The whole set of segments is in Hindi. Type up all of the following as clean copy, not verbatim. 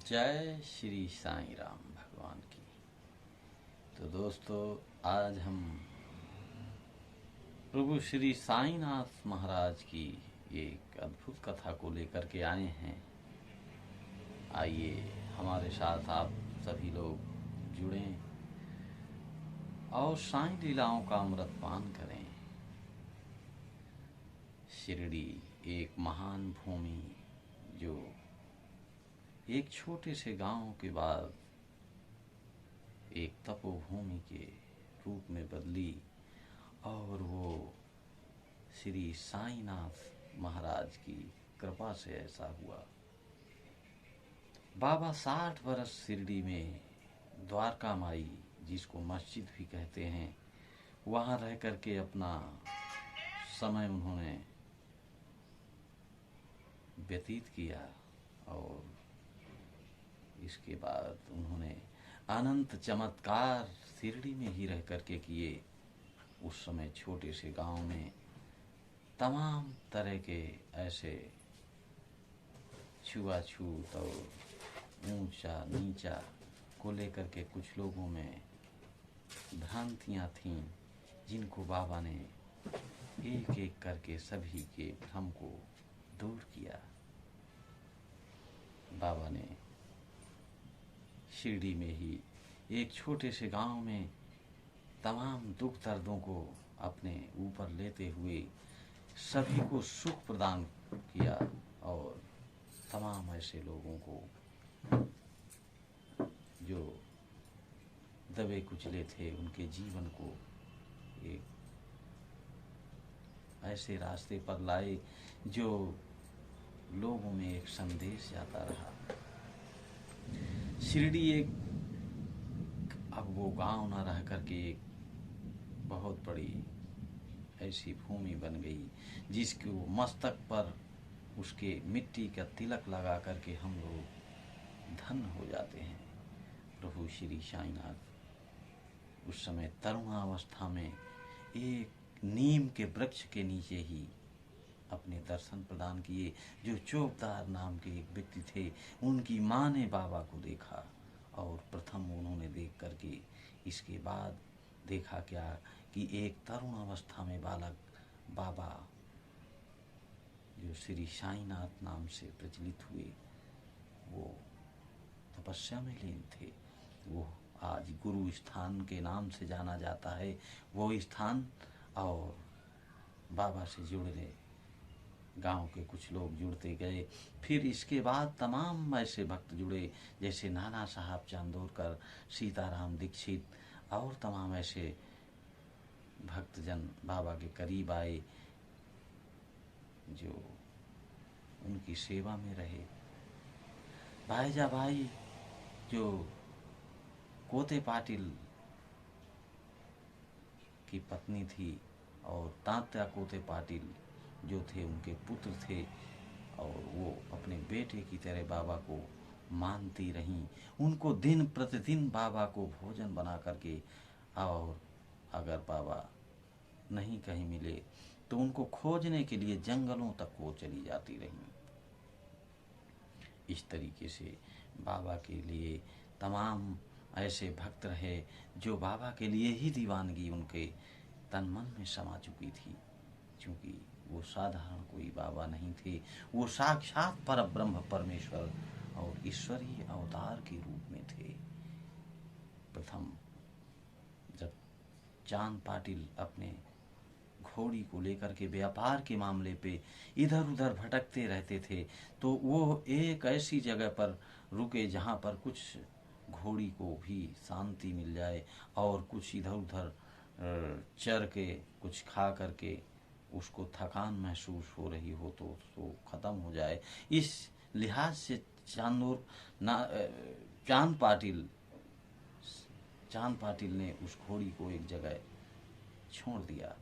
जय श्री साईं राम भगवान की। तो दोस्तों, आज हम प्रभु श्री साईनाथ महाराज की एक अद्भुत कथा को लेकर के आए हैं। आइए हमारे साथ आप सभी लोग जुड़ें और साईं लीलाओं का अमृत पान करें। शिरडी एक महान भूमि जो एक छोटे से गांव के बाद एक तपोभूमि के रूप में बदली, और वो श्री साईनाथ महाराज की कृपा से ऐसा हुआ। बाबा 60 वर्ष शिरडी में द्वारका माई, जिसको मस्जिद भी कहते हैं, वहाँ रह करके अपना समय उन्होंने व्यतीत किया। और इसके बाद उन्होंने अनंत चमत्कार शिरडी में ही रह करके किए। उस समय छोटे से गांव में तमाम तरह के ऐसे छुआछूत और ऊंचा नीचा को लेकर के कुछ लोगों में भ्रांतियां थीं, जिनको बाबा ने एक एक करके सभी के भ्रम को दूर किया। बाबा ने शिरडी में ही एक छोटे से गांव में तमाम दुख दर्दों को अपने ऊपर लेते हुए सभी को सुख प्रदान किया, और तमाम ऐसे लोगों को जो दबे कुचले थे उनके जीवन को एक ऐसे रास्ते पर लाए जो लोगों में एक संदेश जाता रहा। शिरडी एक अब वो गांव ना रह करके एक बहुत बड़ी ऐसी भूमि बन गई, जिसके मस्तक पर उसके मिट्टी का तिलक लगा करके हम लोग धन्य हो जाते हैं। प्रभु श्री साईनाथ उस समय तरुणावस्था में एक नीम के वृक्ष के नीचे ही अपने दर्शन प्रदान किए। जो चौबदार नाम के एक व्यक्ति थे, उनकी माँ ने बाबा को देखा, और प्रथम उन्होंने देख करके इसके बाद देखा क्या कि एक तरुण अवस्था में बालक बाबा, जो श्री साईनाथ नाम से प्रचलित हुए, वो तपस्या में लीन थे। वो आज गुरु स्थान के नाम से जाना जाता है वो स्थान। और बाबा से जुड़े गांव के कुछ लोग जुड़ते गए। फिर इसके बाद तमाम ऐसे भक्त जुड़े, जैसे नाना साहब चांदोरकर, सीताराम दीक्षित और तमाम ऐसे भक्तजन बाबा के करीब आए, जो उनकी सेवा में रहे। भाईजा भाई जो कोते पाटिल की पत्नी थी, और तात्या कोते पाटिल जो थे उनके पुत्र थे, और वो अपने बेटे की तरह बाबा को मानती रहीं। उनको दिन प्रतिदिन बाबा को भोजन बना करके, और अगर बाबा नहीं कहीं मिले तो उनको खोजने के लिए जंगलों तक वो चली जाती रहीं। इस तरीके से बाबा के लिए तमाम ऐसे भक्त रहे जो बाबा के लिए ही दीवानगी उनके तन मन में समा चुकी थी। क्योंकि वो साधारण कोई बाबा नहीं थे, वो साक्षात परब्रह्म परमेश्वर और ईश्वरीय अवतार के रूप में थे। प्रथम जब चांद पाटिल अपने घोड़ी को लेकर के व्यापार के मामले पे इधर उधर भटकते रहते थे, तो वो एक ऐसी जगह पर रुके जहाँ पर कुछ घोड़ी को भी शांति मिल जाए, और कुछ इधर उधर चर के कुछ खा करके उसको थकान महसूस हो रही हो तो ख़त्म हो जाए। इस लिहाज से चांद पाटिल ने उस घोड़ी को एक जगह छोड़ दिया,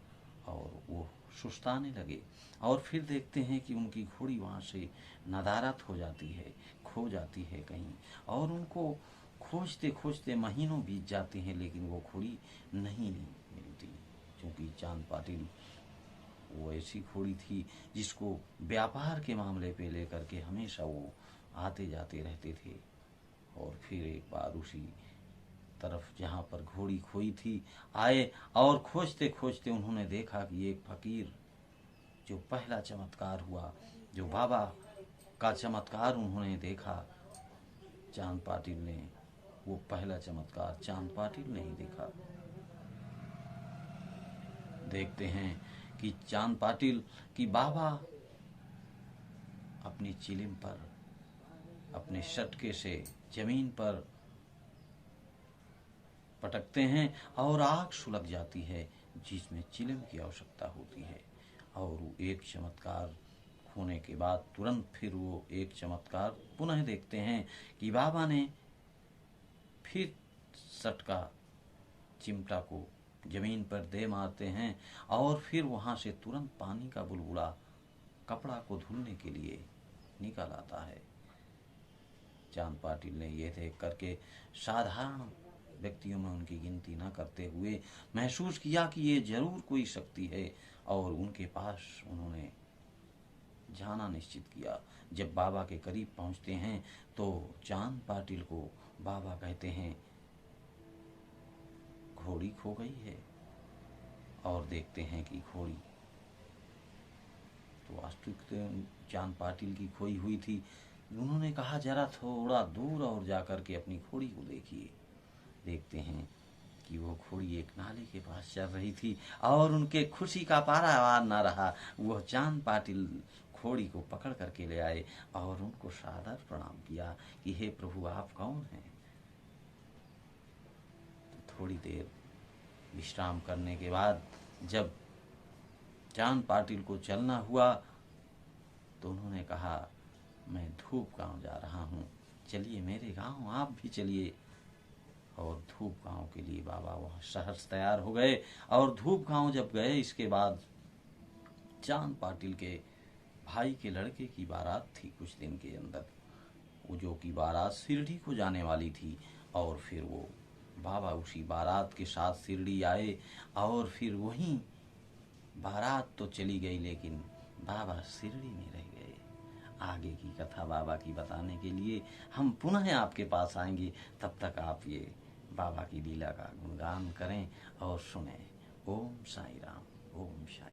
और वो सुस्ताने लगे। और फिर देखते हैं कि उनकी घोड़ी वहाँ से नदारद हो जाती है, खो जाती है कहीं, और उनको खोजते खोजते महीनों बीत जाते हैं, लेकिन वो घोड़ी नहीं मिलती। क्योंकि चांद पाटिल वो ऐसी घोड़ी थी जिसको व्यापार के मामले पे लेकर के हमेशा वो आते जाते रहते थे। और फिर एक बार उसी तरफ जहाँ पर घोड़ी खोई थी आए, और खोजते खोजते उन्होंने देखा कि एक फकीर, जो पहला चमत्कार हुआ, जो बाबा का चमत्कार उन्होंने देखा, चांद पाटिल ने वो पहला चमत्कार चांद पाटिल ने ही देखा। देखते हैं कि चांद पाटिल की बाबा अपनी चिलिम पर अपने शटके से जमीन पर पटकते हैं और आग सुलग जाती है, जिसमें चिलिम की आवश्यकता होती है। और वो एक चमत्कार होने के बाद तुरंत फिर वो एक चमत्कार पुनः देखते हैं कि बाबा ने फिर सटका चिमटा को जमीन पर दे मारते हैं, और फिर वहां से तुरंत पानी का बुलबुला कपड़ा को धुलने के लिए निकल आता है। चांद पाटिल ने यह देख करके साधारण व्यक्तियों में उनकी गिनती न करते हुए महसूस किया कि ये जरूर कोई शक्ति है, और उनके पास उन्होंने जाना निश्चित किया। जब बाबा के करीब पहुंचते हैं तो चांद पाटिल को बाबा कहते हैं, घोड़ी खो गई है। और देखते हैं कि घोड़ी तो वास्तविक चांद पाटिल की खोई हुई थी। उन्होंने कहा, जरा थोड़ा दूर और जाकर के अपनी घोड़ी को देखिए। देखते हैं कि वो घोड़ी एक नाले के पास चल रही थी, और उनके खुशी का पारावार न रहा। वह चांद पाटिल घोड़ी को पकड़ करके ले आए और उनको सादर प्रणाम किया कि हे प्रभु, आप कौन हैं। तो थोड़ी देर विश्राम करने के बाद जब चांद पाटिल को चलना हुआ तो उन्होंने कहा, मैं धूप गांव जा रहा हूँ, चलिए मेरे गांव आप भी चलिए। और धूप गांव के लिए बाबा वहाँ शहर से तैयार हो गए, और धूप गांव जब गए इसके बाद चांद पाटिल के भाई के लड़के की बारात थी कुछ दिन के अंदर, वो जो कि बारात शिरडी को जाने वाली थी। और फिर वो बाबा उसी बारात के साथ शिरडी आए, और फिर वहीं बारात तो चली गई, लेकिन बाबा शिरडी में रह गए। आगे की कथा बाबा की बताने के लिए हम पुनः आपके पास आएंगे। तब तक आप ये बाबा की लीला का गुणगान करें और सुनें। ओम साई राम, ओम साई।